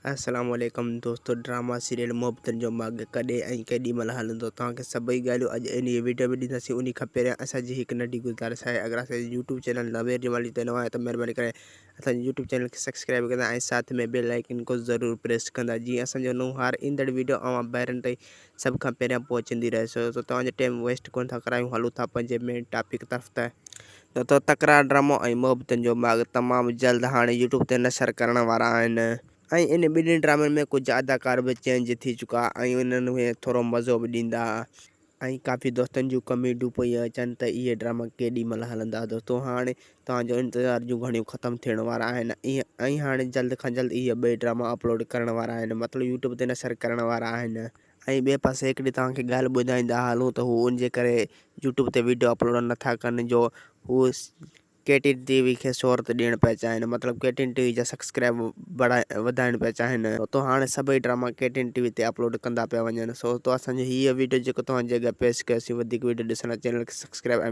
अस्सलाम वालेकुम दोस्तों। ड्रामा सीरियल मोहब्बतन जो मग कॾहिं ऐं केॾी महिल हलंदो तव्हांखे सभई ॻाल्हियूं अॼु इन वीडियो में ॾींदासीं। उन खां पहिरियों असांजी हिकु नंढी गुज़ारिश आहे, अगरि असांजे यूट्यूब चैनल नवें रिवाली ते नवां आहे त महिरबानी करे असांजे यूट्यूब चैनल खे सब्सक्राइब कंदा ऐं साथ में बेल आइकन को ज़रूरु प्रेस कंदा, जीअं असांजो नओं हर ईंदड़ वीडियो अवां ॿाहिरनि ताईं सभ खां पहिरियां पहुचंदी रहे। सो तव्हांजो टाइम वेस्ट कोन था करायूं, हलूं था पंहिंजे मेन टॉपिक तरफ़। त तकरार ड्रामो ऐं मोहब्बतनि जो माॻ तमामु जल्द हाणे यूट्यूब ते नशर करण वारा आहिनि ऐं इन ॿिन्हिनि ड्रामनि में कुझु अदाकार बि चेंज थी चुका ऐं इन्हनि में थोरो मज़ो बि ॾींदा ऐं काफ़ी दोस्तनि जूं कमेंटूं पई अचनि त इहे ड्रामा केॾी महिल हलंदा। दोस्तों हाणे तव्हांजो इंतज़ार जूं घणियूं ख़तमु थियण वारा आहिनि ऐं हाणे जल्द खां जल्द इहे ॿई ड्रामा अपलोड करण वारा आहिनि, मतिलबु यूट्यूब ते नशर करण वारा आहिनि। ऐं ॿिए पासे हिकिड़ी तव्हांखे ॻाल्हि ॿुधाईंदा हलूं त हू उनजे करे यूट्यूब ते वीडियो अपलोड नथा कनि, जो हू KTN TV खे शोहरत ॾियणु पिया चाहिनि, मतिलबु KTN TV जा सब्सक्राइब वधाइण पिया चाहिनि। तो हाणे सभई ड्रामा KTN TV ते अपलोड कंदा पिया वञनि। सो तो असांजी हीअ वीडियो जेको तव्हांजे अॻियां पेश कयोसीं, वधीक वीडियो ॾिसण चैनल खे सब्सक्राइब ऐं